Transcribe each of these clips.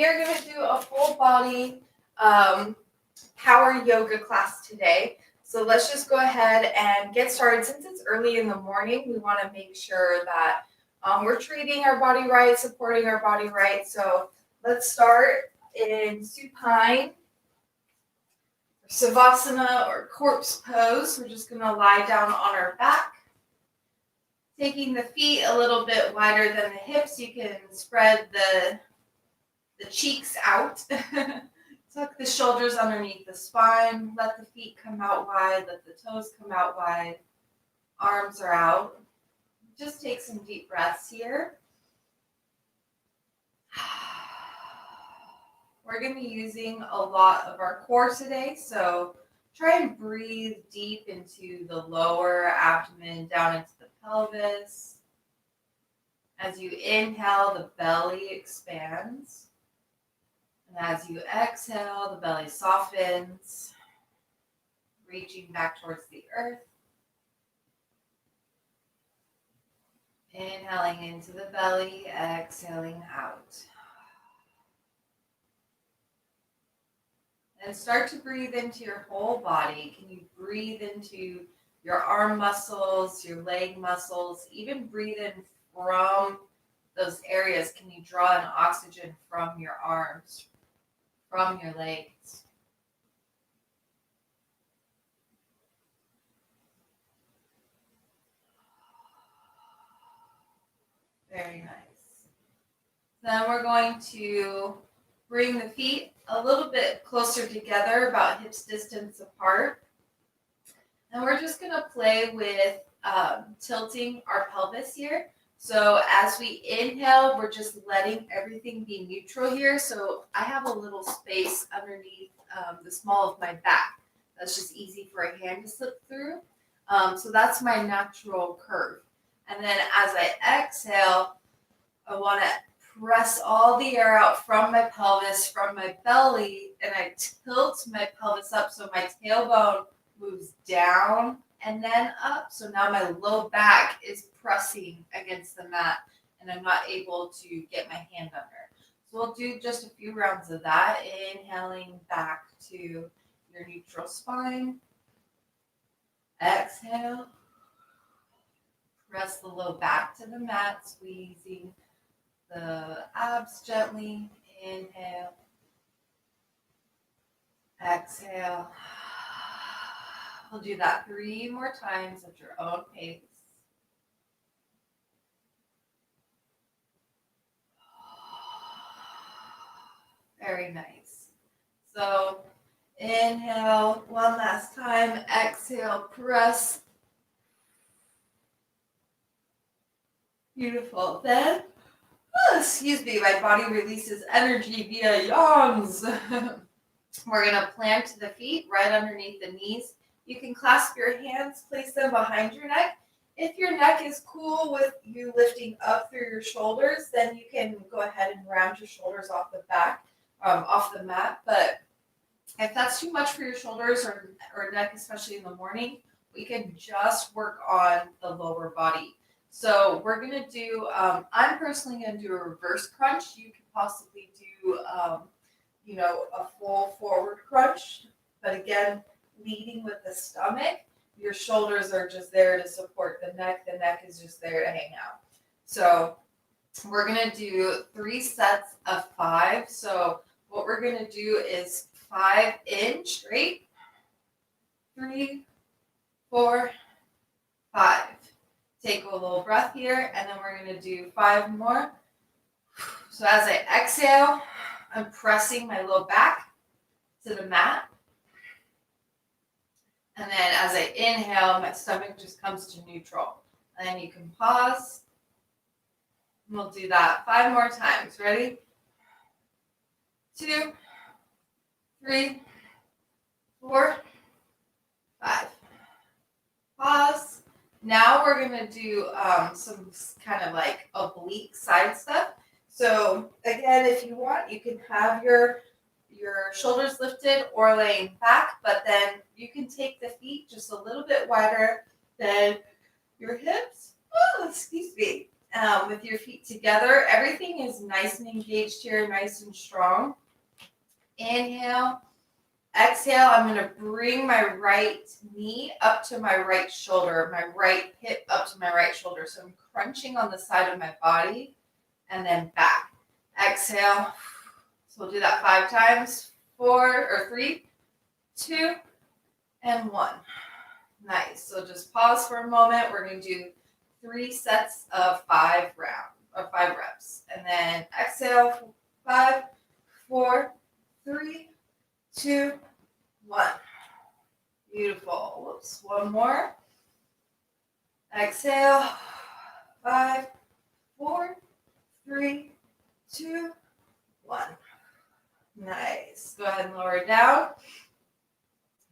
We are going to do a full body power yoga class today. So let's just go ahead and get started. Since it's early in the morning, we want to make sure that we're treating our body right, supporting our body right. So let's start in supine, Savasana, or corpse pose. We're just going to lie down on our back. Taking the feet a little bit wider than the hips, you can spread the cheeks out. Tuck the shoulders underneath the spine. Let the feet come out wide. Let the toes come out wide. Arms are out. Just take some deep breaths here. We're going to be using a lot of our core today, so try and breathe deep into the lower abdomen, down into the pelvis. As you inhale, the belly expands. And as you exhale, the belly softens, reaching back towards the earth. Inhaling into the belly, exhaling out. And start to breathe into your whole body. Can you breathe into your arm muscles, your leg muscles, even breathe in from those areas? Can you draw in oxygen from your arms, from your legs? Very nice. Then we're going to bring the feet a little bit closer together, about hips distance apart. And we're just going to play with tilting our pelvis here. So as we inhale, we're just letting everything be neutral here. So I have a little space underneath the small of my back. That's just easy for a hand to slip through. So that's my natural curve. And then as I exhale, I want to press all the air out from my pelvis, from my belly, and I tilt my pelvis up so my tailbone moves down and then up. So now my low back is pressing against the mat and I'm not able to get my hand under. So we'll do just a few rounds of that. Inhaling back to your neutral spine. Exhale. Press the low back to the mat, squeezing the abs gently. Inhale. Exhale. We'll do that 3 more times at your own pace. Very nice. So inhale one last time. Exhale, press. Beautiful. Then, my body releases energy via yawns. We're going to plant the feet right underneath the knees. You can clasp your hands, place them behind your neck. If your neck is cool with you lifting up through your shoulders, then you can go ahead and round your shoulders off the back, off the mat. But if that's too much for your shoulders or neck, especially in the morning, we can just work on the lower body. So we're going to do, I'm personally going to do a reverse crunch. You could possibly do, a full forward crunch. But again, leading with the stomach, your shoulders are just there to support the neck. The neck is just there to hang out. So we're going to do 3 sets of 5. So what we're going to do is 5 in straight. 3, 4, 5. Take a little breath here, and then we're going to do 5 more. So as I exhale, I'm pressing my low back to the mat. And then as I inhale, my stomach just comes to neutral. And then you can pause. And we'll do that 5 more times. Ready? 2, 3, 4, 5. Pause. Now we're going to do some kind of like oblique side stuff. So again, if you want, you can have your shoulders lifted or laying back, but then you can take the feet just a little bit wider than your hips. Oh, excuse me. with your feet together. Everything is nice and engaged here, nice and strong. Inhale. Exhale, I'm going to bring my right knee up to my right shoulder, my right hip up to my right shoulder. So I'm crunching on the side of my body and then back. Exhale. So we'll do that 5 times. 3, 2, and 1. Nice. So just pause for a moment. We're going to do 3 sets of 5 reps. And then exhale, 5, 4, 3, 2, 1. Beautiful. Whoops. One more. Exhale. 5, 4, 3, 2, 1. Nice. Go ahead and lower it down.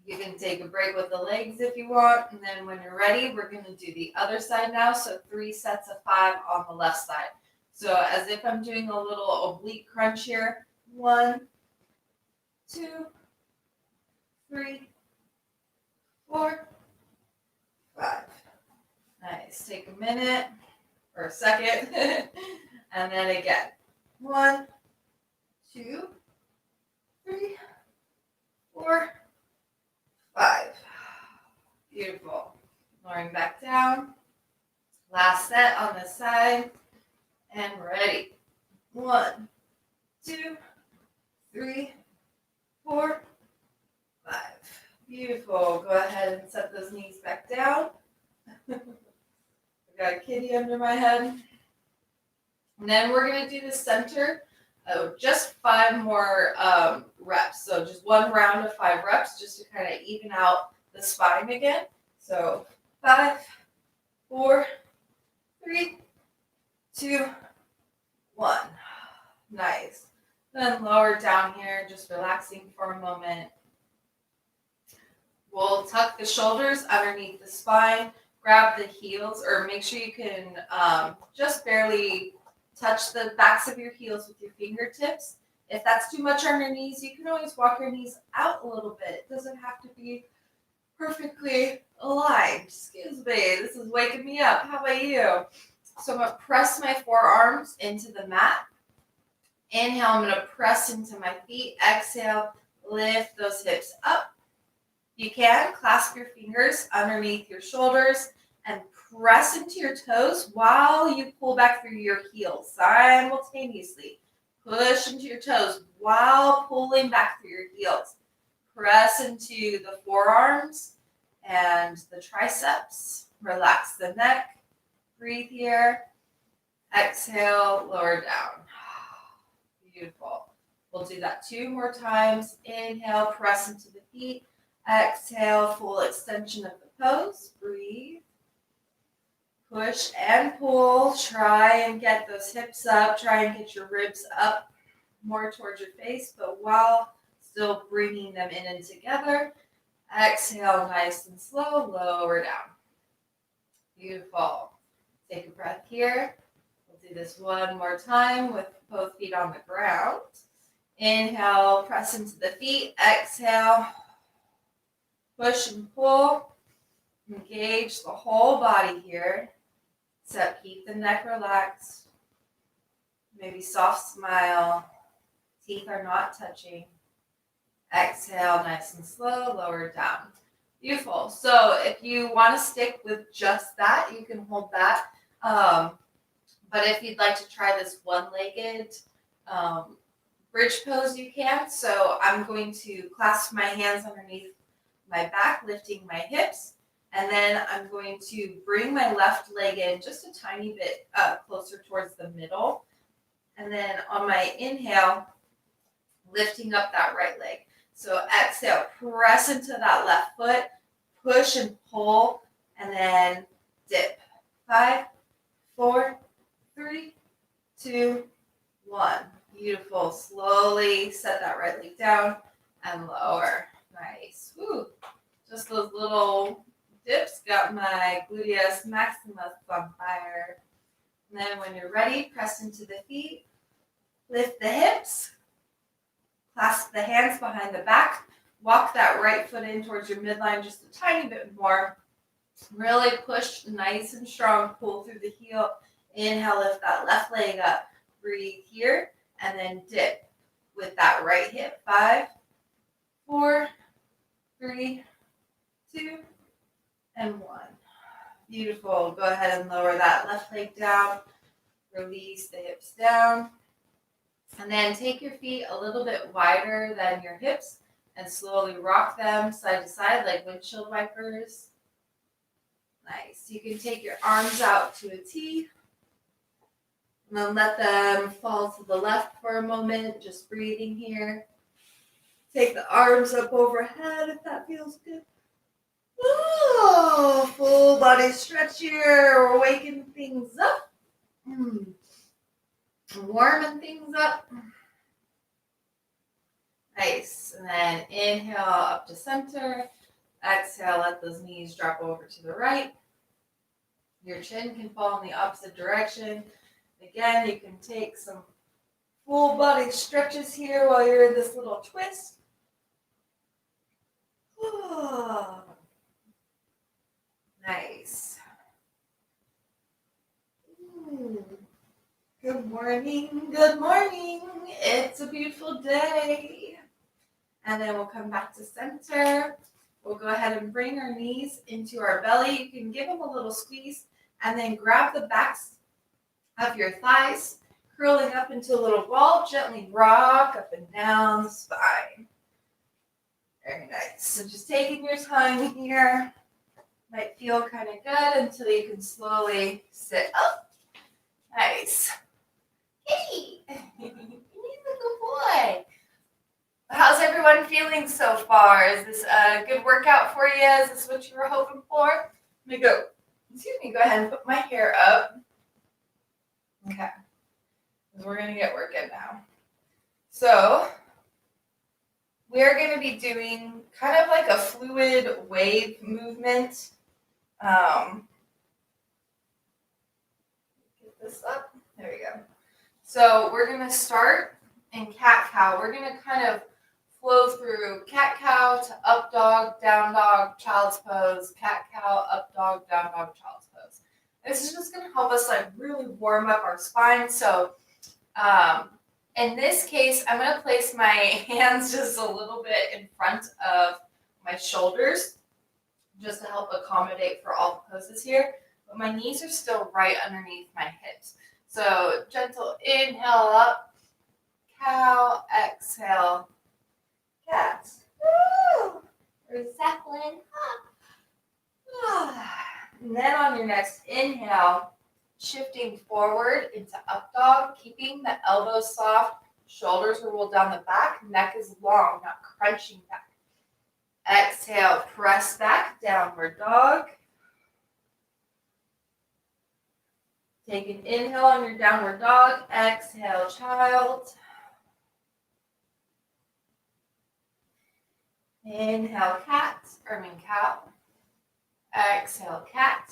You can take a break with the legs if you want. And then when you're ready, we're going to do the other side now. So 3 sets of 5 on the left side. So as if I'm doing a little oblique crunch here. 1, 2, 3, 4, 5. Nice. Take a minute or a second. And then again. 1, 2, 3, 4, 5. Beautiful. Lowering back down. Last set on this side. And ready. 1, 2, 3, 4, 5. Beautiful. Go ahead and set those knees back down. I got a kitty under my head. And then we're going to do the center. Just 5 more reps. So just 1 round of 5 reps just to kind of even out the spine again. So 5, 4, 3, 2, 1. Nice. Then lower down here, just relaxing for a moment. We'll tuck the shoulders underneath the spine, grab the heels, or make sure you can just barely touch the backs of your heels with your fingertips. If that's too much on your knees, you can always walk your knees out a little bit. It doesn't have to be perfectly aligned. Excuse me, this is waking me up. How about you? So I'm going to press my forearms into the mat. Inhale, I'm going to press into my feet. Exhale, lift those hips up. You can clasp your fingers underneath your shoulders and press into your toes while you pull back through your heels simultaneously. Push into your toes while pulling back through your heels. Press into the forearms and the triceps. Relax the neck. Breathe here. Exhale, lower down. Beautiful. We'll do that 2 more times. Inhale, press into the feet. Exhale, full extension of the pose. Breathe. Push and pull. Try and get those hips up. Try and get your ribs up more towards your face, but while still bringing them in and together. Exhale, nice and slow. Lower down. Beautiful. Take a breath here. We'll do this 1 more time with both feet on the ground. Inhale, press into the feet. Exhale, push and pull. Engage the whole body here. So keep the neck relaxed. Maybe soft smile. Teeth are not touching. Exhale, nice and slow, lower down. Beautiful. So if you want to stick with just that, you can hold that. But if you'd like to try this one-legged bridge pose, you can. So I'm going to clasp my hands underneath my back, lifting my hips. And then I'm going to bring my left leg in just a tiny bit closer towards the middle. And then on my inhale, lifting up that right leg. So exhale, press into that left foot, push and pull, and then dip. 5, 4, 3, 2, 1. Beautiful. Slowly set that right leg down and lower. Nice. Woo. Just those little dips got my gluteus maximus on fire. And then when you're ready, press into the feet. Lift the hips. Clasp the hands behind the back. Walk that right foot in towards your midline just a tiny bit more. Really push nice and strong. Pull through the heel Inhale, lift that left leg up. Breathe here, and then dip with that right hip. 5, 4, 3, 2, and 1. Beautiful. Go ahead and lower that left leg down. Release the hips down. And then take your feet a little bit wider than your hips and slowly rock them side to side like windshield wipers. Nice. You can take your arms out to a T. And then let them fall to the left for a moment. Just breathing here. Take the arms up overhead if that feels good. Oh, full body stretch here. We're waking things up. Warming things up. Nice. And then inhale up to center. Exhale, let those knees drop over to the right. Your chin can fall in the opposite direction. Again, you can take some full body stretches here while you're in this little twist. Oh, nice. Good morning. Good morning. It's a beautiful day. And then we'll come back to center. We'll go ahead and bring our knees into our belly. You can give them a little squeeze and then grab the backs of your thighs, curling up into a little ball. Gently rock up and down the spine. Very nice. So just taking your time here. Might feel kind of good until you can slowly sit up. Nice. Hey, you little boy. How's everyone feeling so far? Is this a good workout for you? Is this what you were hoping for? Let me go ahead and put my hair up. Okay. We're going to get working now. So, we're going to be doing kind of like a fluid wave movement. Get this up. There we go. So, we're going to start in cat-cow. We're going to kind of flow through cat-cow to up dog, down dog, child's pose, cat-cow, up dog, down dog, child's pose. This is just going to help us like really warm up our spine. So in this case, I'm going to place my hands just a little bit in front of my shoulders just to help accommodate for all the poses here. But my knees are still right underneath my hips. So gentle inhale up, cow, exhale, cat. Woo! Recycling. And then on your next inhale, shifting forward into up dog, keeping the elbows soft, shoulders are rolled down the back, neck is long, not crunching back. Exhale, press back, downward dog. Take an inhale on your downward dog, exhale, child. Inhale, cow. Exhale, cat.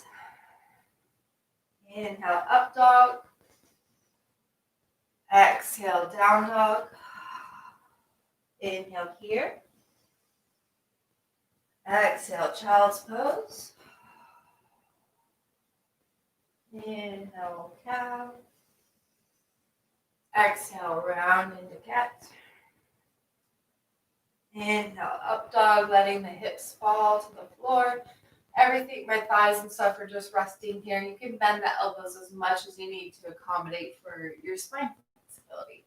Inhale, up dog. Exhale, down dog. Inhale here. Exhale, child's pose. Inhale, cow. Exhale, round into cat. Inhale, up dog, letting the hips fall to the floor. Everything, my thighs and stuff are just resting here. You can bend the elbows as much as you need to accommodate for your spine flexibility.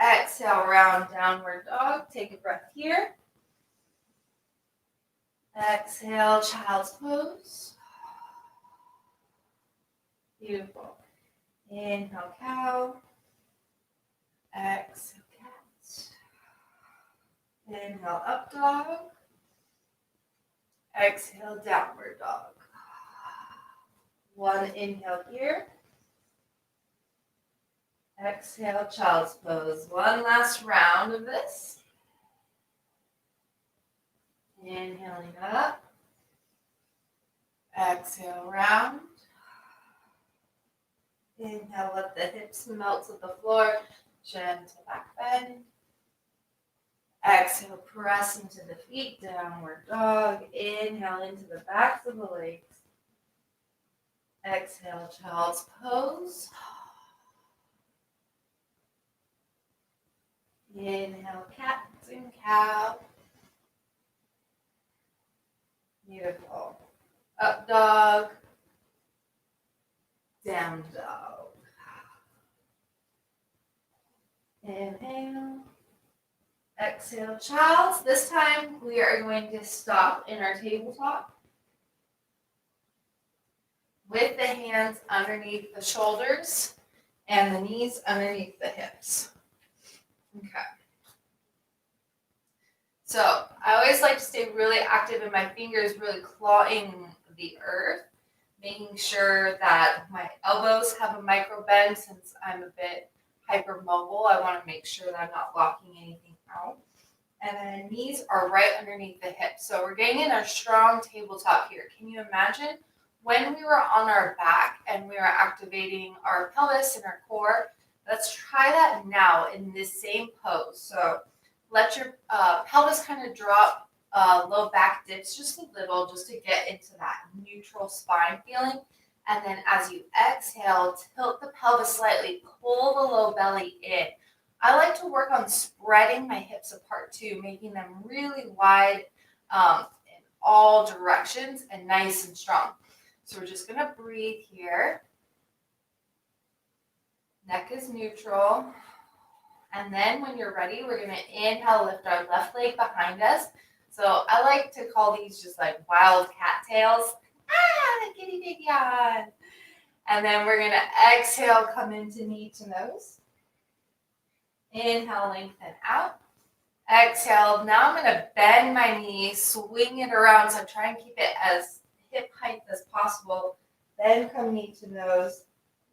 Exhale, round downward dog. Take a breath here. Exhale, child's pose. Beautiful. Inhale, cow. Exhale, cat. Inhale, up dog. Exhale, downward dog. One inhale here. Exhale, child's pose. One last round of this. Inhaling up. Exhale, round. Inhale, let the hips melt to the floor. Gentle back bend. Exhale, press into the feet, downward dog. Inhale into the backs of the legs. Exhale, child's pose. Inhale, cat and cow. Beautiful. Up dog. Down dog. Inhale. Exhale, child. This time we are going to stop in our tabletop with the hands underneath the shoulders and the knees underneath the hips. Okay. So I always like to stay really active in my fingers, really clawing the earth, making sure that my elbows have a micro bend since I'm a bit hypermobile. I want to make sure that I'm not blocking anything out. And then knees are right underneath the hips. So we're getting in our strong tabletop here. Can you imagine when we were on our back and we were activating our pelvis and our core? Let's try that now in this same pose. So let your pelvis kind of drop, low back dips just a little, just to get into that neutral spine feeling. And then as you exhale, tilt the pelvis slightly, pull the low belly in. I like to work on spreading my hips apart too, making them really wide in all directions and nice and strong. So we're just going to breathe here. Neck is neutral. And then when you're ready, we're going to inhale, lift our left leg behind us. So I like to call these just like wild cat tails. Ah, kitty big yawn. And then we're going to exhale, come into knee to nose. Inhale, lengthen out. Exhale. Now I'm going to bend my knee, swing it around. So try and keep it as hip height as possible. Then come knee to nose.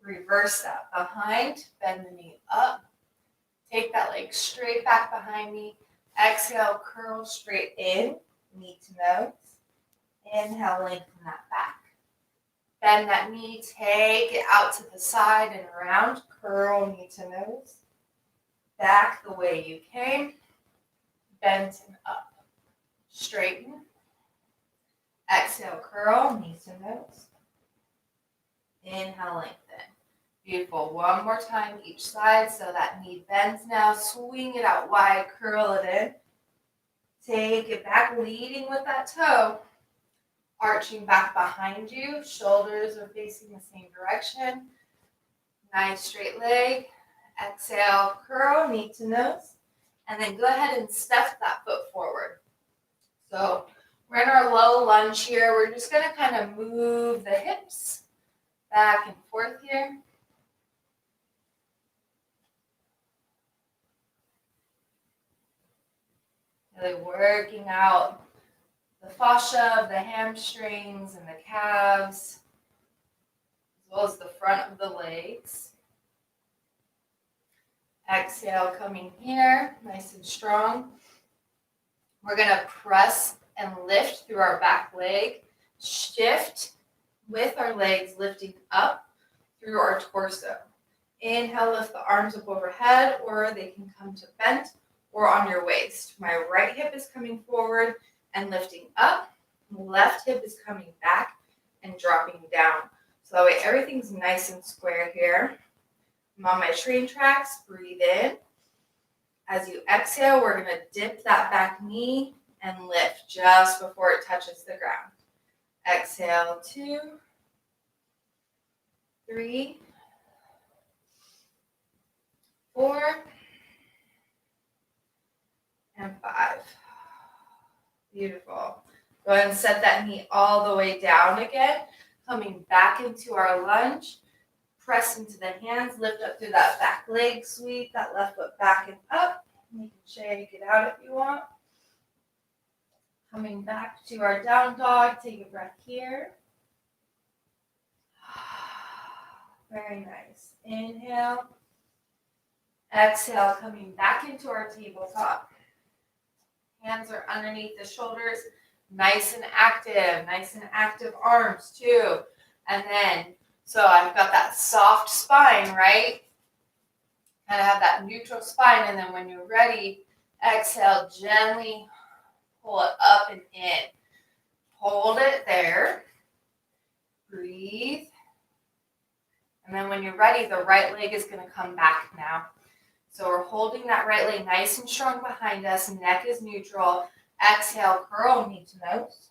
Reverse that behind. Bend the knee up. Take that leg straight back behind me. Exhale, curl straight in. Knee to nose. Inhale, lengthen that back. Bend that knee. Take it out to the side and around. Curl knee to nose. Back the way you came. Bend and up. Straighten. Exhale, curl, knee to nose. Inhale, lengthen. Beautiful. One more time each side so that knee bends now. Swing it out wide, curl it in. Take it back, leading with that toe. Arching back behind you. Shoulders are facing the same direction. Nice straight leg. Exhale, curl, knee to nose, and then go ahead and step that foot forward. So we're in our low lunge here. We're just going to kind of move the hips back and forth here. Really working out the fascia of the hamstrings and the calves, as well as the front of the legs. Exhale, coming here, nice and strong. We're going to press and lift through our back leg. Shift with our legs lifting up through our torso. Inhale, lift the arms up overhead, or they can come to bent or on your waist. My right hip is coming forward and lifting up. Left hip is coming back and dropping down. So that way everything's nice and square here. I'm on my train tracks, breathe in. As you exhale, we're going to dip that back knee and lift just before it touches the ground. Exhale, 2, 3, 4, and 5. Beautiful. Go ahead and set that knee all the way down again. Coming back into our lunge. Press into the hands, lift up through that back leg, sweep that left foot back and up. You can shake it out if you want. Coming back to our down dog, take a breath here. Very nice. Inhale. Exhale, coming back into our tabletop. Hands are underneath the shoulders, nice and active arms too. And then, so I've got that soft spine, right? Kind of have that neutral spine, and then when you're ready, exhale, gently pull it up and in. Hold it there. Breathe. And then when you're ready, the right leg is going to come back now. So we're holding that right leg nice and strong behind us. Neck is neutral. Exhale, curl knee to nose.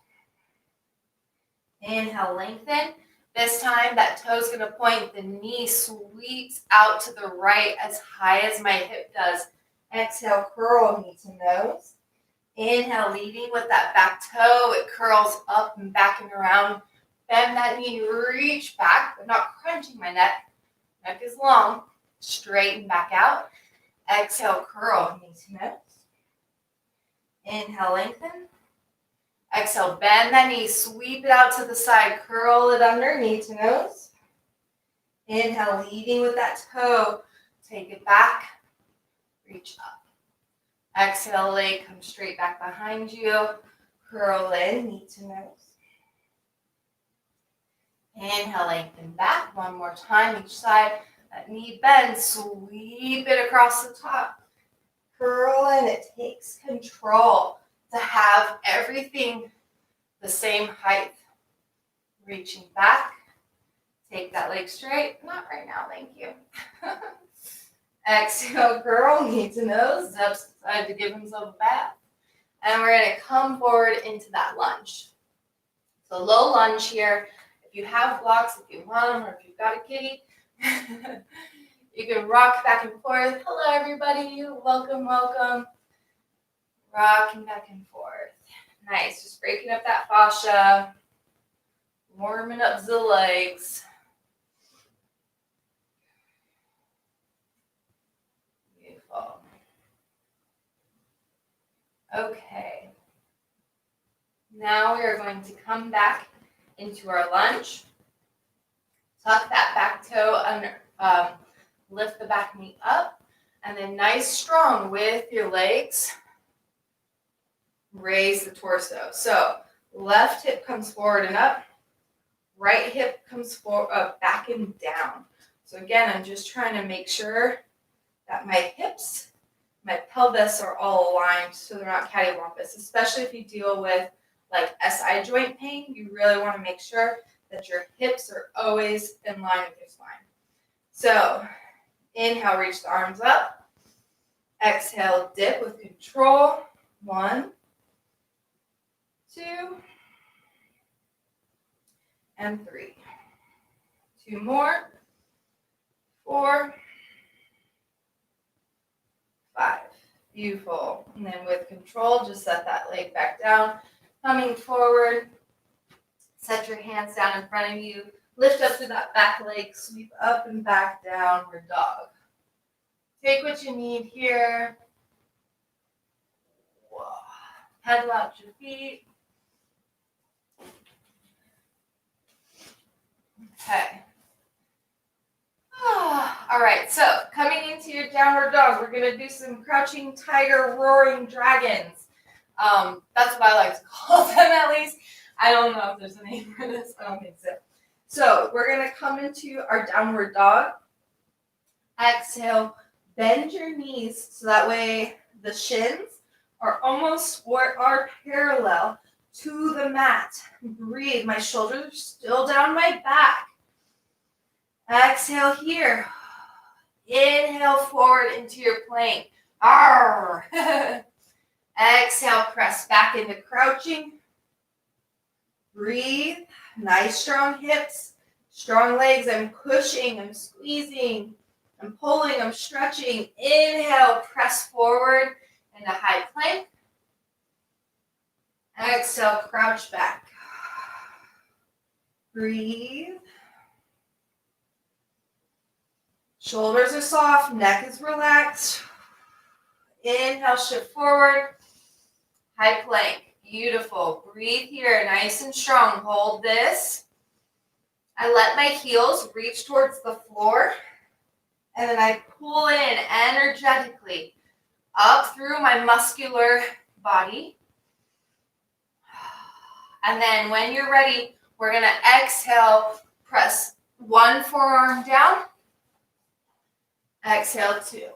Inhale, lengthen. This time, that toe is going to point. The knee sweeps out to the right as high as my hip does. Exhale, curl knee to nose. Inhale, leading with that back toe. It curls up and back and around. Bend that knee, reach back, but not crunching my neck. Neck is long. Straighten back out. Exhale, curl knee to nose. Inhale, lengthen. Exhale, bend that knee, sweep it out to the side, curl it under, knee to nose. Inhale, leading with that toe, take it back, reach up. Exhale, leg comes straight back behind you, curl in, knee to nose. Inhale, lengthen back, one more time each side. That knee bends, sweep it across the top. Curl in, it takes control to have everything the same height. Reaching back, take that leg straight. Not right now, thank you. Exhale, curl, knee to nose. Steps aside to give himself a bath. And we're going to come forward into that lunge. So low lunge here. If you have blocks, if you want them, or if you've got a kitty, you can rock back and forth. Hello, everybody. Welcome, welcome. Rocking back and forth. Nice. Just breaking up that fascia. Warming up the legs. Beautiful. Okay. Now we are going to come back into our lunge. Tuck that back toe under. Lift the back knee up, and then nice strong with your legs. Raise the torso. So left hip comes forward and up, right hip comes forward, back and down. So again, I'm just trying to make sure that my hips, my pelvis are all aligned so they're not cattywampus, especially if you deal with like SI joint pain. You really want to make sure that your hips are always in line with your spine. So inhale, reach the arms up. Exhale, dip with control. 1, 2, and 3. 2 more. 4, 5. Beautiful. And then with control, just set that leg back down. Coming forward. Set your hands down in front of you. Lift up to that back leg, sweep up and back, downward dog. Take what you need here. Whoa. Pedal out your feet. Okay. All right, so coming into your downward dog, we're going to do some crouching tiger, roaring dragons. That's what I like to call them, at least. I don't know if there's a name for this. I don't think so. So we're going to come into our downward dog. Exhale, bend your knees so that way the shins are almost or are parallel to the mat. Breathe. My shoulders are still down my back. Exhale here. Inhale forward into your plank. Arr. Exhale, press back into crouching. Breathe. Nice strong hips, strong legs. I'm pushing, I'm squeezing, I'm pulling, I'm stretching. Inhale, press forward into high plank. Exhale, crouch back. Breathe. Shoulders are soft, neck is relaxed. Inhale, shift forward. High plank. Beautiful. Breathe here, nice and strong. Hold this. I let my heels reach towards the floor, and then I pull in energetically up through my muscular body. And then when you're ready, we're going to exhale, press one forearm down. Exhale, 2.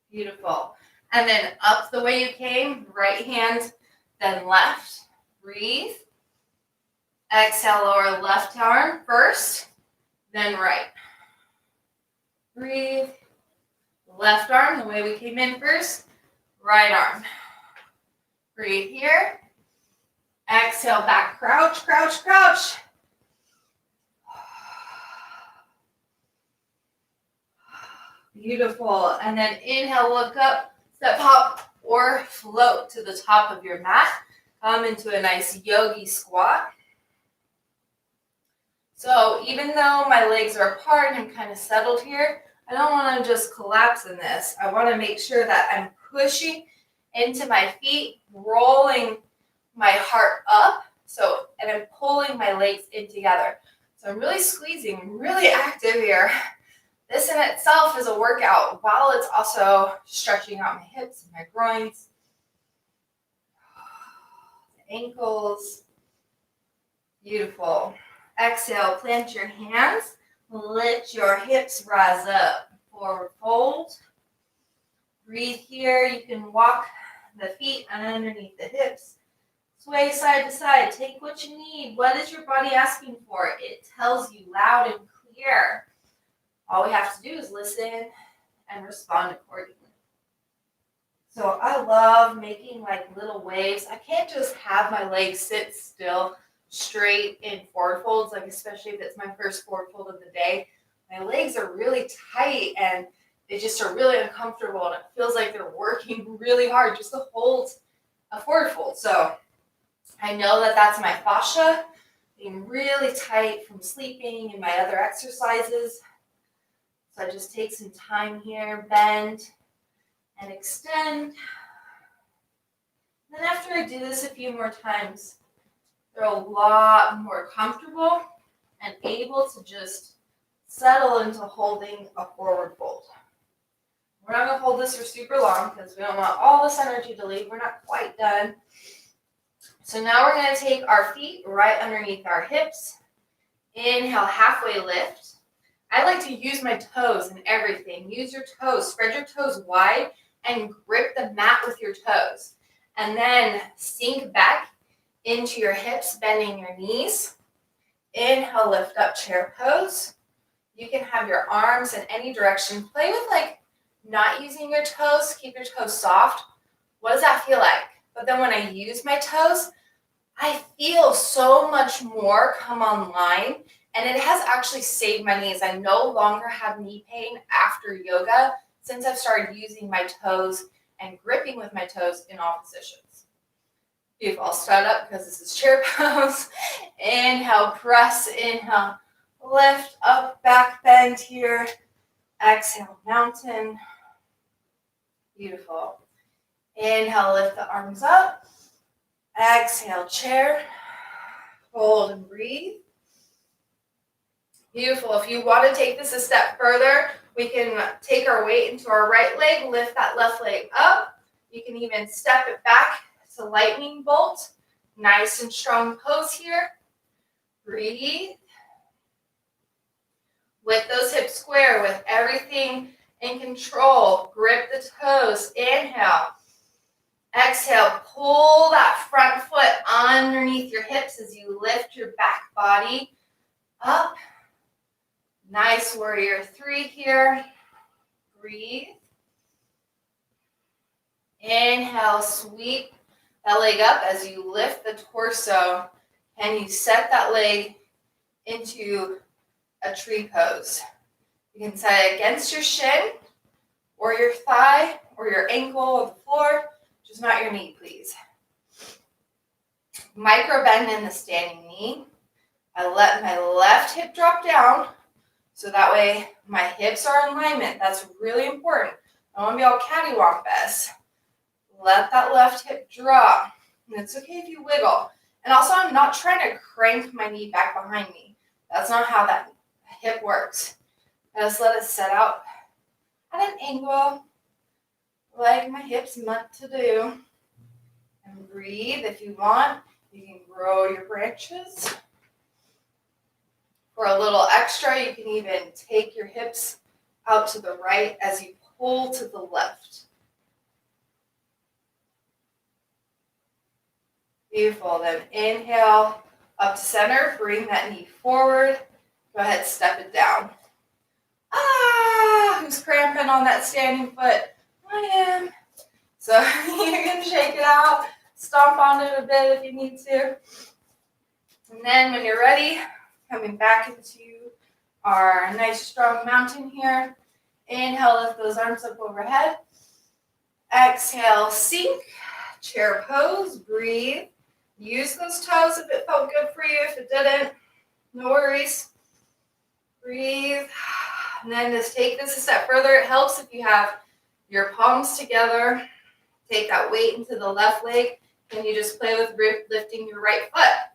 Beautiful. And then up the way you came, right hand, then left. Breathe. Exhale, lower left arm first, then right. Breathe. Left arm, the way we came in first. Right arm. Breathe here. Exhale, back crouch, crouch, crouch. Beautiful. And then inhale, look up, step hop or float to the top of your mat. Come into a nice yogi squat. So even though my legs are apart and I'm kind of settled here, I don't want to just collapse in this. I want to make sure that I'm pushing into my feet, rolling my heart up, and I'm pulling my legs in together. So I'm really squeezing, I'm really active here. This in itself is a workout while it's also stretching out my hips and my groins, ankles. Beautiful. Exhale, plant your hands, let your hips rise up. Forward fold. Breathe here. You can walk the feet underneath the hips. Sway side to side. Take what you need. What is your body asking for? It tells you loud and clear. All we have to do is listen and respond accordingly. So I love making like little waves. I can't just have my legs sit still straight in forward folds, like especially if it's my first forward fold of the day. My legs are really tight and they just are really uncomfortable and it feels like they're working really hard just to hold a forward fold. So I know that that's my fascia being really tight from sleeping and my other exercises. So I just take some time here, bend and extend. Then after I do this a few more times, they're a lot more comfortable and able to just settle into holding a forward fold. We're not going to hold this for super long because we don't want all this energy to leave. We're not quite done. So now we're going to take our feet right underneath our hips. Inhale, halfway lift. I like to use my toes in everything. Use your toes. Spread your toes wide and grip the mat with your toes. And then sink back into your hips, bending your knees. Inhale, lift up, chair pose. You can have your arms in any direction. Play with like not using your toes. Keep your toes soft. What does that feel like? But then when I use my toes, I feel so much more come online. And it has actually saved my knees. I no longer have knee pain after yoga since I've started using my toes and gripping with my toes in all positions. Beautiful. I'll start up because this is chair pose. Inhale, press, inhale, lift up, back bend here. Exhale, mountain. Beautiful. Inhale, lift the arms up. Exhale, chair. Hold and breathe. Beautiful. If you want to take this a step further, we can take our weight into our right leg, lift that left leg up. You can even step it back to lightning bolt. Nice and strong pose here. Breathe. With those hips square, with everything in control. Grip the toes. Inhale. Exhale. Pull that front foot underneath your hips as you lift your back body up. Nice warrior 3 here. Breathe. Inhale, sweep that leg up as you lift the torso. And you set that leg into a tree pose. You can set it against your shin or your thigh or your ankle or the floor, just not your knee, please. Micro bend in the standing knee. I let my left hip drop down. So that way my hips are in alignment. That's really important. I don't want to be all cattywampus. Let that left hip drop. And it's okay if you wiggle. And also I'm not trying to crank my knee back behind me. That's not how that hip works. I just let it set out at an angle like my hips meant to do. And breathe. If you want, you can grow your branches. For a little extra, you can even take your hips out to the right as you pull to the left. Beautiful. Then inhale up to center. Bring that knee forward. Go ahead, step it down. Who's cramping on that standing foot? I am. So you can shake it out, stomp on it a bit if you need to. And then when you're ready, coming back into our nice strong mountain here. Inhale, lift those arms up overhead. Exhale, sink, chair pose, breathe. Use those toes if it felt good for you. If it didn't, no worries. Breathe. And then just take this a step further. It helps if you have your palms together. Take that weight into the left leg. And you just play with lifting your right foot.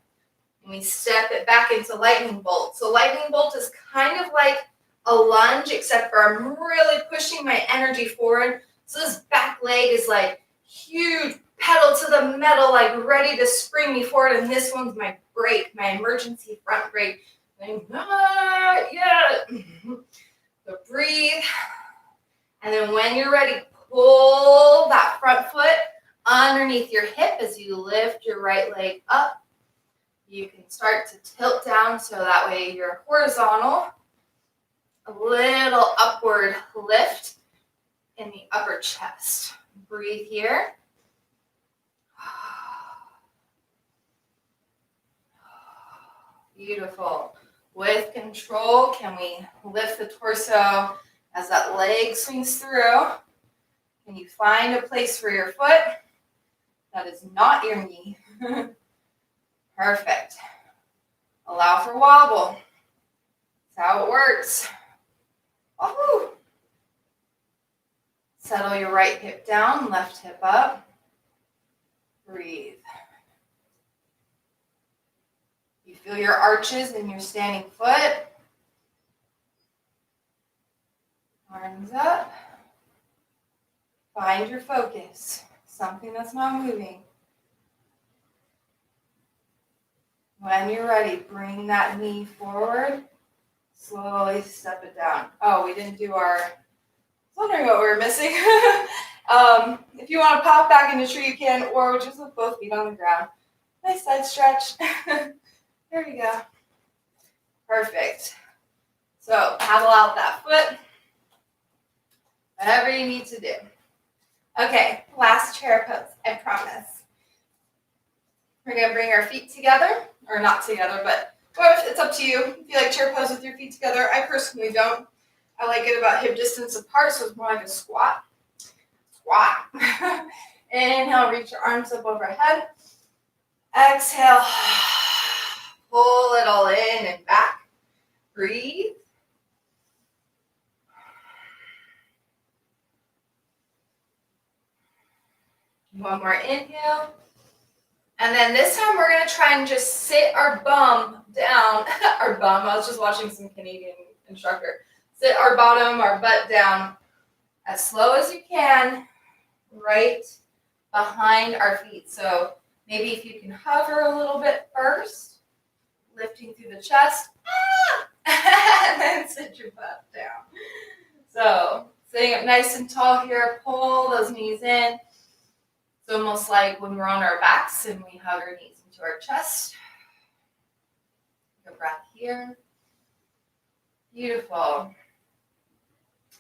And we step it back into lightning bolt. So lightning bolt is kind of like a lunge, except for I'm really pushing my energy forward. So this back leg is like huge, pedal to the metal, like ready to spring me forward. And this one's my brake, my emergency front brake. And, yeah. So breathe. And then when you're ready, pull that front foot underneath your hip as you lift your right leg up. You can start to tilt down so that way you're horizontal. A little upward lift in the upper chest. Breathe here. Beautiful. With control, can we lift the torso as that leg swings through? Can you find a place for your foot that is not your knee? Perfect. Allow for wobble. That's how it works. Oh. Settle your right hip down, left hip up. Breathe. You feel your arches in your standing foot. Arms up. Find your focus. Something that's not moving. When you're ready, bring that knee forward. Slowly step it down. Oh, we didn't do our... I was wondering what we were missing. If you want to pop back in the tree, you can, or just with both feet on the ground. Nice side stretch. There we go. Perfect. So paddle out that foot. Whatever you need to do. Okay, last chair pose, I promise. We're going to bring our feet together, or not together, but it's up to you. If you like chair pose with your feet together, I personally don't. I like it about hip distance apart, so it's more like a squat. Squat. Inhale, reach your arms up overhead. Exhale, pull it all in and back. Breathe. One more inhale. And then this time we're going to try and just sit our bum down. Our bum, I was just watching some Canadian instructor. Sit our bottom, our butt down as slow as you can, right behind our feet. So maybe if you can hover a little bit first, lifting through the chest, and then sit your butt down. So sitting up nice and tall here, pull those knees in. It's almost like when we're on our backs and we hug our knees into our chest. Take a breath here. Beautiful.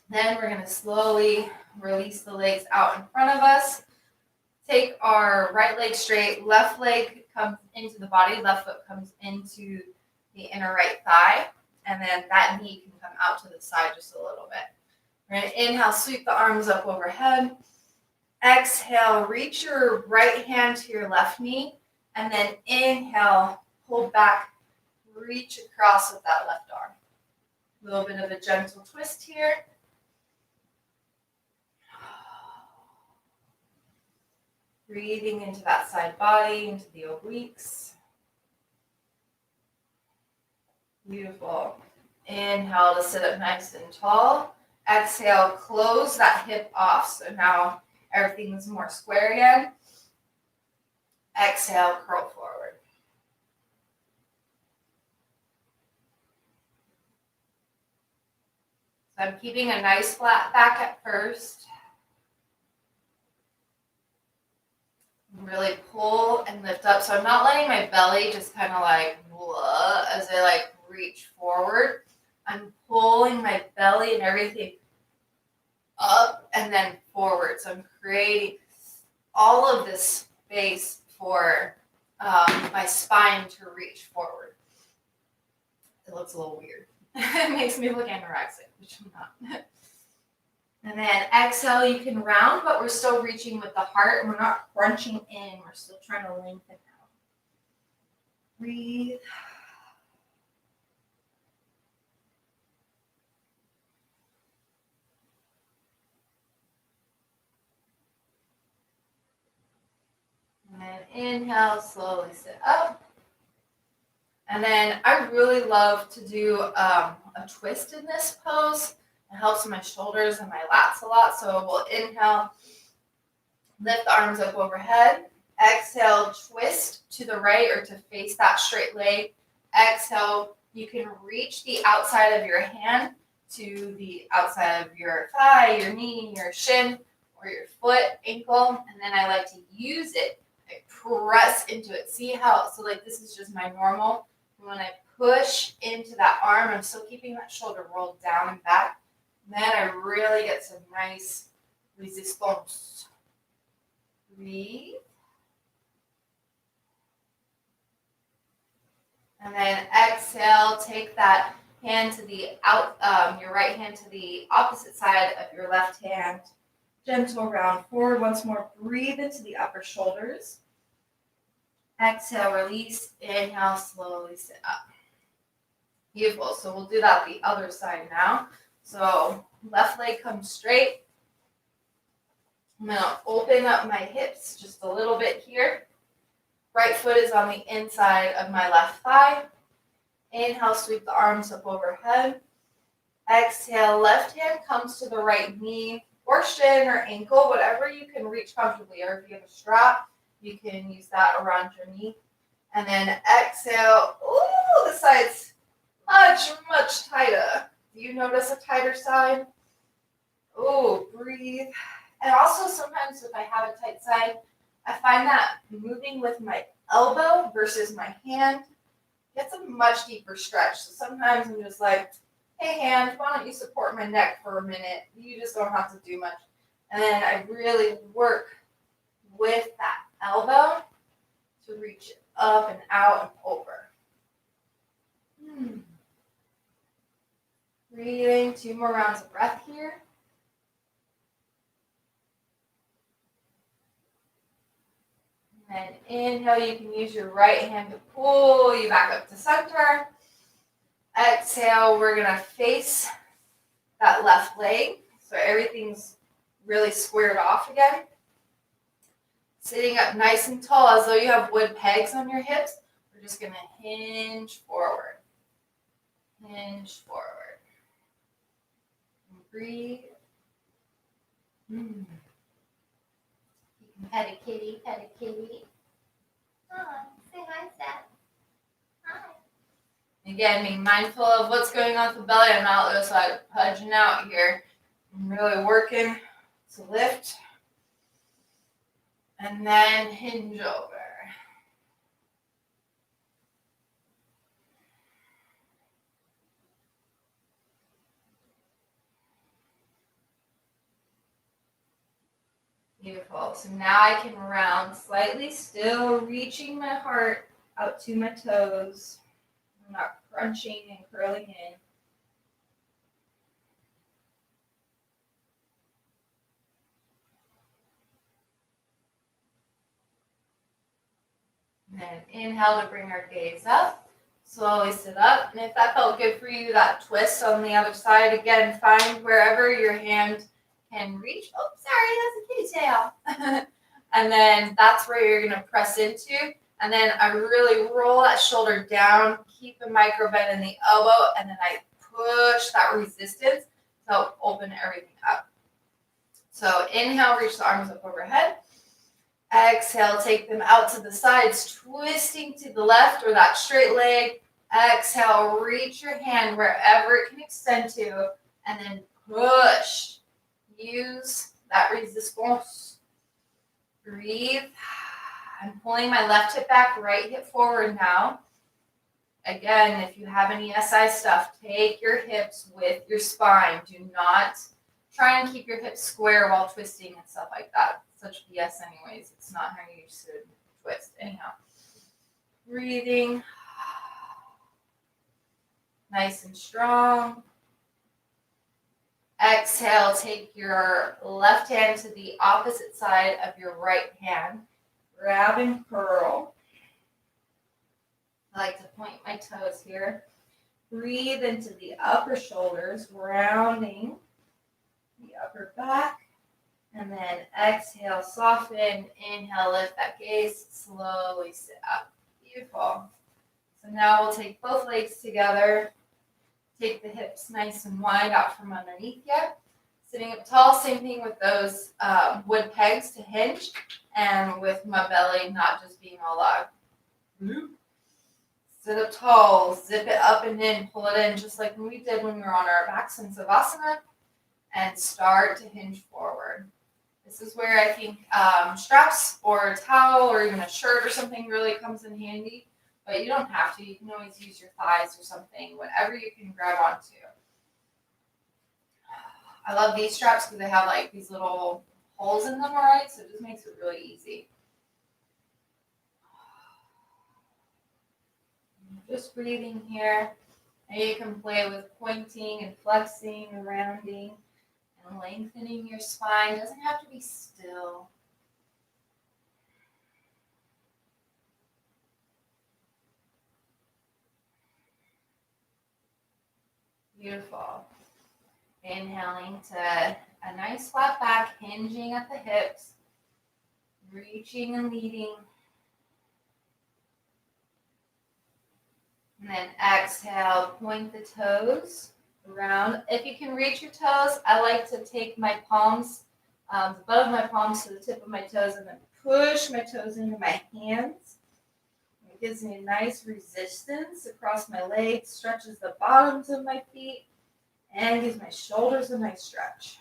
Then we're going to slowly release the legs out in front of us. Take our right leg straight, left leg comes into the body, left foot comes into the inner right thigh, and then that knee can come out to the side just a little bit. We're going to inhale, sweep the arms up overhead. Exhale, reach your right hand to your left knee, and then inhale, pull back, reach across with that left arm. A little bit of a gentle twist here. Breathing into that side body, into the obliques. Beautiful. Inhale to sit up nice and tall. Exhale, close that hip off. So now everything's more square again. Exhale, curl forward. So I'm keeping a nice flat back at first. Really pull and lift up. So I'm not letting my belly just kind of like as I like reach forward. I'm pulling my belly and everything up and then forward. So I'm creating all of this space for my spine to reach forward. It looks a little weird. It makes me look anorexic, which I'm not. And then exhale, you can round, but we're still reaching with the heart. We're not crunching in. We're still trying to lengthen out. Breathe. And then inhale, slowly sit up. And then I really love to do a twist in this pose. It helps my shoulders and my lats a lot. So we'll inhale, lift the arms up overhead. Exhale, twist to the right or to face that straight leg. Exhale, you can reach the outside of your hand to the outside of your thigh, your knee, your shin, or your foot, ankle. And then I like to use it. I press into it. See how, so like this is just my normal. When I push into that arm, I'm still keeping that shoulder rolled down and back. And then I really get some nice resistance. Breathe. And then exhale, take that hand to the your right hand to the opposite side of your left hand. Gentle round forward. Once more, breathe into the upper shoulders. Exhale, release. Inhale, slowly sit up. Beautiful. So we'll do that the other side now. So left leg comes straight. I'm going to open up my hips just a little bit here. Right foot is on the inside of my left thigh. Inhale, sweep the arms up overhead. Exhale, left hand comes to the right knee or shin or ankle, whatever you can reach comfortably. Or if you have a strap, you can use that around your knee. And then exhale. Ooh, the side's much, much tighter. Do you notice a tighter side? Oh, breathe. And also sometimes if I have a tight side, I find that moving with my elbow versus my hand gets a much deeper stretch. So sometimes I'm just like, hey hand, why don't you support my neck for a minute? You just don't have to do much. And then I really work with that elbow to reach it up and out and over. Breathing, 2 more rounds of breath here. And inhale, you can use your right hand to pull you back up to center. Exhale, we're going to face that left leg. So everything's really squared off again. Sitting up nice and tall as though you have wood pegs on your hips. We're just going to hinge forward. Hinge forward. And breathe. Pet a kitty, pet a kitty. Oh, say hi, Seth. Hi. Again, being mindful of what's going on with the belly. I'm not just like pudging out here. I'm really working to lift. And then hinge over. Beautiful. So now I can round slightly, still reaching my heart out to my toes. I'm not crunching and curling in. And then inhale to bring our gaze up. Slowly sit up. And if that felt good for you, that twist on the other side, again, find wherever your hand can reach. Oh, sorry, that's a kitty tail. And then that's where you're going to press into. And then I really roll that shoulder down, keep a micro bend in the elbow, and then I push that resistance to help open everything up. So inhale, reach the arms up overhead. Exhale, take them out to the sides, twisting to the left or that straight leg. Exhale, reach your hand wherever it can extend to, and then push. Use that resistance. Breathe. I'm pulling my left hip back, right hip forward now. Again, if you have any SI stuff, take your hips with your spine. Do not try and keep your hips square while twisting and stuff like that. Such BS anyways. It's not how you should twist. Anyhow, breathing. Nice and strong. Exhale, take your left hand to the opposite side of your right hand. Grab and curl. I like to point my toes here. Breathe into the upper shoulders, rounding the upper back. And then exhale, soften. Inhale, lift that gaze. Slowly sit up. Beautiful. So now we'll take both legs together. Take the hips nice and wide out from underneath you. Sitting up tall, same thing with those wood pegs to hinge. And with my belly not just being all out. Sit up tall, zip it up and in, pull it in, just like we did when we were on our backs in Savasana, and start to hinge forward. This is where I think straps or a towel or even a shirt or something really comes in handy, but you don't have to. You can always use your thighs or something, whatever you can grab onto. I love these straps because they have like these little holes in them, all right? So it just makes it really easy. Just breathing here. And you can play with pointing and flexing and rounding and lengthening your spine. It doesn't have to be still. Beautiful. Inhaling to a nice flat back, hinging at the hips, reaching and leading. And then exhale, point the toes around. If you can reach your toes, I like to take my palms, the butt of my palms to the tip of my toes, and then push my toes into my hands. It gives me a nice resistance across my legs, stretches the bottoms of my feet, and gives my shoulders a nice stretch.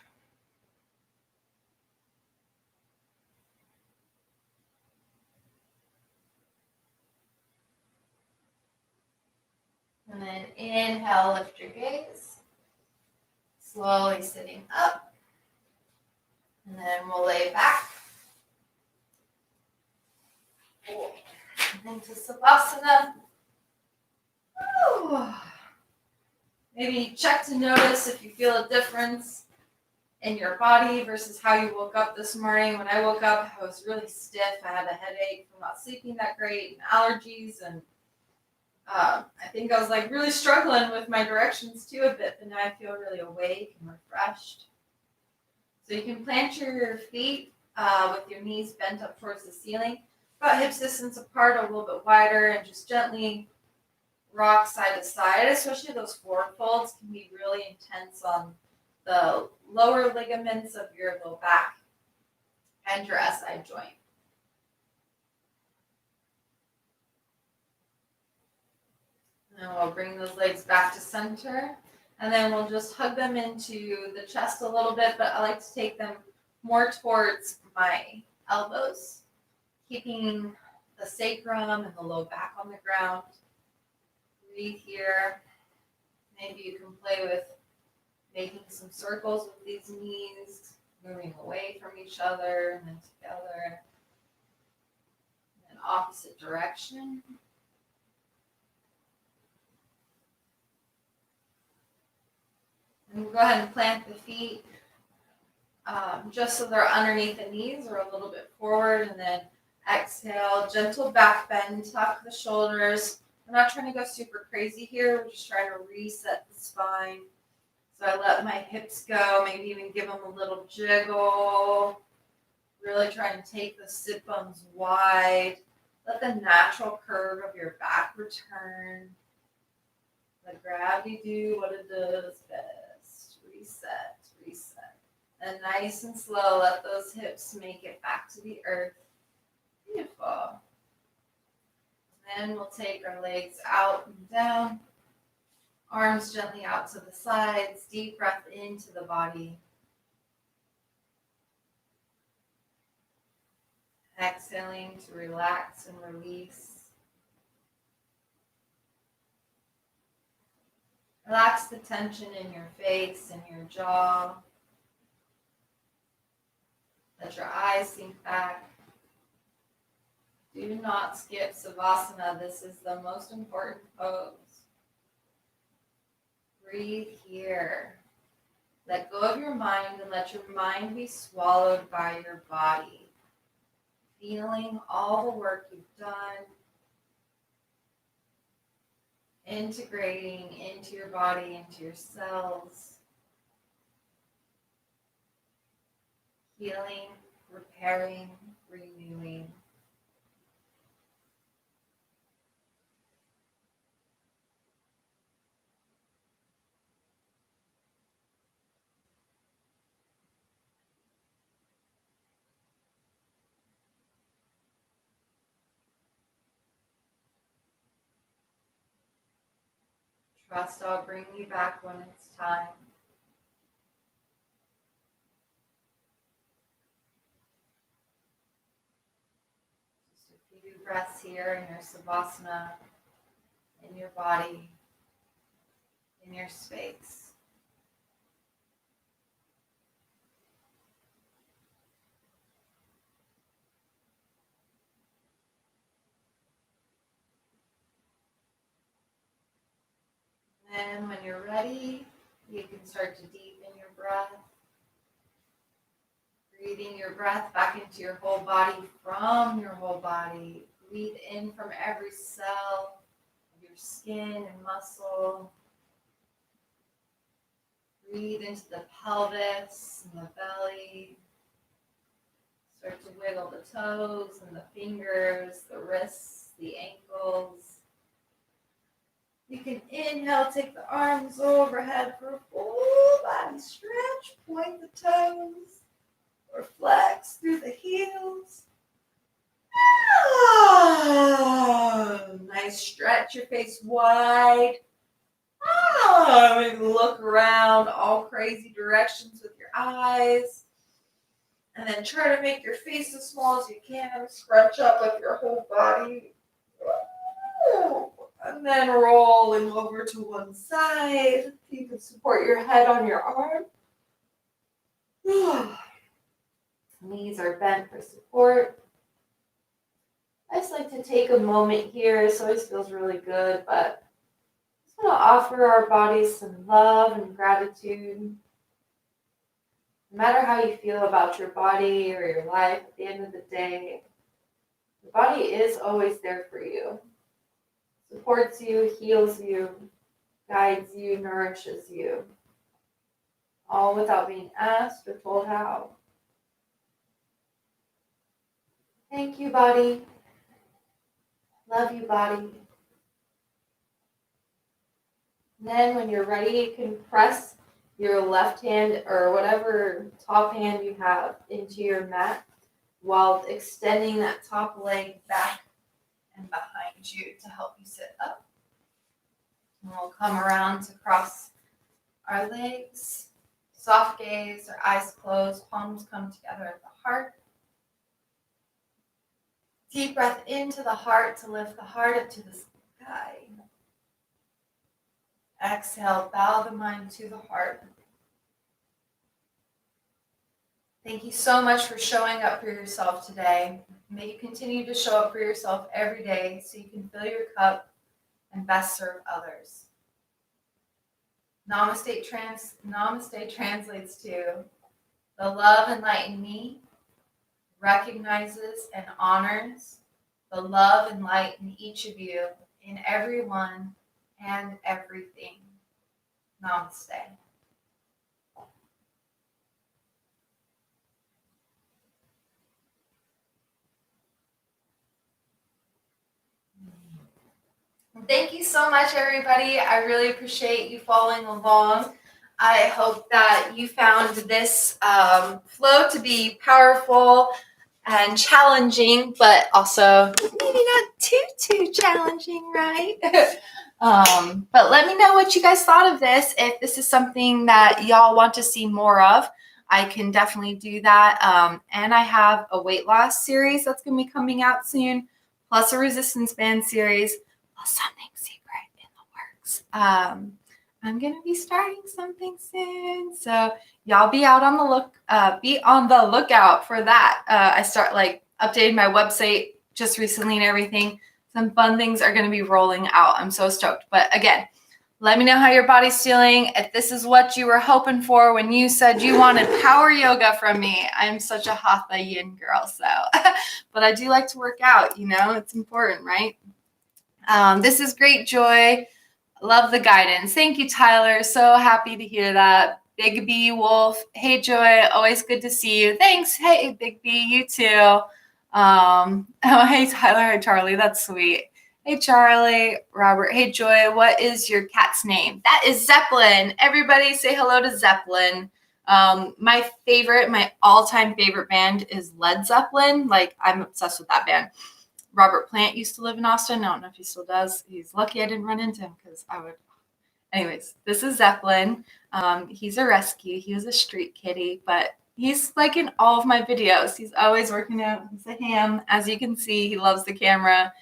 And then inhale, lift your gaze. Slowly sitting up. And then we'll lay back. Into Savasana. Ooh. Maybe check to notice if you feel a difference in your body versus how you woke up this morning. When I woke up, I was really stiff. I had a headache from not sleeping that great and allergies, and I think I was like really struggling with my directions too a bit, but now I feel really awake and refreshed. So you can plant your feet with your knees bent up towards the ceiling, about hips distance apart, a little bit wider, and just gently rock side to side. Especially those forward folds can be really intense on the lower ligaments of your low back and your SI joint. And we'll bring those legs back to center. And then we'll just hug them into the chest a little bit, but I like to take them more towards my elbows, keeping the sacrum and the low back on the ground. Breathe here. Maybe you can play with making some circles with these knees, moving away from each other and then together. And opposite direction. And we'll go ahead and plant the feet just so they're underneath the knees or a little bit forward. And then exhale, gentle back bend, tuck the shoulders. We're not trying to go super crazy here. We're just trying to reset the spine. So I let my hips go, maybe even give them a little jiggle. Really trying to take the sit bones wide. Let the natural curve of your back return. Let gravity do what it does best. Reset, reset. And nice and slow, let those hips make it back to the earth. Beautiful. Then we'll take our legs out and down. Arms gently out to the sides. Deep breath into the body. Exhaling to relax and release. Relax the tension in your face and your jaw. Let your eyes sink back. Do not skip Savasana. This is the most important pose. Breathe here. Let go of your mind and let your mind be swallowed by your body. Feeling all the work you've done. Integrating into your body, into your cells. Healing, repairing, renewing. Trust I'll bring you back when it's time. Just a few breaths here in your Savasana, in your body, in your space. And when you're ready, you can start to deepen your breath. Breathing your breath back into your whole body from your whole body. Breathe in from every cell of your skin and muscle. Breathe into the pelvis and the belly. Start to wiggle the toes and the fingers, the wrists, the ankles. You can inhale, take the arms overhead for a full body stretch. Point the toes or flex through the heels. Nice stretch, your face wide. Maybe look around all crazy directions with your eyes. And then try to make your face as small as you can. Scrunch up with your whole body. And then rolling over to one side. You can support your head on your arm. Knees are bent for support. I just like to take a moment here. This always feels really good, but I just want to offer our bodies some love and gratitude. No matter how you feel about your body or your life, at the end of the day, the body is always there for you. Supports you, heals you, guides you, nourishes you. All without being asked or told how. Thank you, body. Love you, body. And then when you're ready, you can press your left hand or whatever top hand you have into your mat while extending that top leg back and behind you to help you sit up. And we'll come around to cross our legs, soft gaze, our eyes closed, palms come together at the heart. Deep breath into the heart to lift the heart up to the sky. Exhale, bow the mind to the heart. Thank you so much for showing up for yourself today. May you continue to show up for yourself every day so you can fill your cup and best serve others. Namaste translates to the love and light in me recognizes and honors the love and light in each of you, in everyone and everything. Namaste. Thank you so much, everybody. I really appreciate you following along. I hope that you found this flow to be powerful and challenging, but also maybe not too challenging, right? But let me know what you guys thought of this. If this is something that y'all want to see more of, I can definitely do that. And I have a weight loss series that's going to be coming out soon, plus a resistance band series, plus something secret in the works. I'm gonna be starting something soon, so y'all be on the lookout for that. I start like updating my website just recently and everything. Some fun things are gonna be rolling out. I'm so stoked. But again, let me know how your body's feeling. If this is what you were hoping for when you said you wanted power yoga from me, I'm such a hatha yin girl. So, but I do like to work out. You know, it's important, right? This is great, Joy. Love the guidance. Thank you, Tyler. So happy to hear that. Big B Wolf. Hey, Joy. Always good to see you. Thanks. Hey, Big B. You too. Oh, hey, Tyler. Hi, Charlie. That's sweet. Hey, Charlie. Robert. Hey, Joy. What is your cat's name? That is Zeppelin. Everybody say hello to Zeppelin. My all-time favorite band is Led Zeppelin. Like, I'm obsessed with that band. Robert Plant used to live in Austin. I don't know if he still does. He's lucky I didn't run into him because I would. Anyways, this is Zeppelin. He's a rescue. He was a street kitty, but he's like in all of my videos. He's always working out. He's a ham. As you can see, he loves the camera.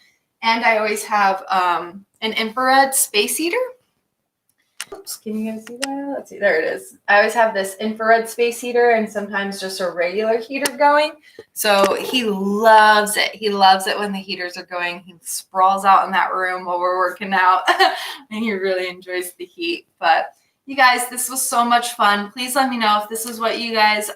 And I always have an infrared space heater. Oops, can you guys see that? Let's see, there it is. I always have this infrared space heater and sometimes just a regular heater going. So he loves it. He loves it when the heaters are going. He sprawls out in that room while we're working out and he really enjoys the heat. But you guys, this was so much fun. Please let me know if this is what you guys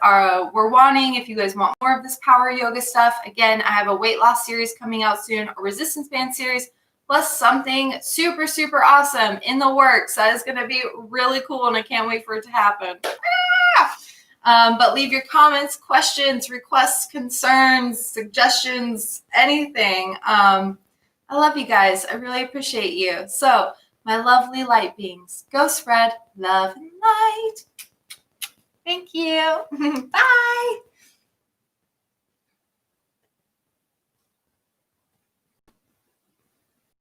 were wanting, if you guys want more of this power yoga stuff. Again, I have a weight loss series coming out soon, a resistance band series, plus something super, super awesome in the works. That is going to be really cool, and I can't wait for it to happen. But leave your comments, questions, requests, concerns, suggestions, anything. I love you guys. I really appreciate you. So, my lovely light beings, go spread love and light. Thank you. Bye.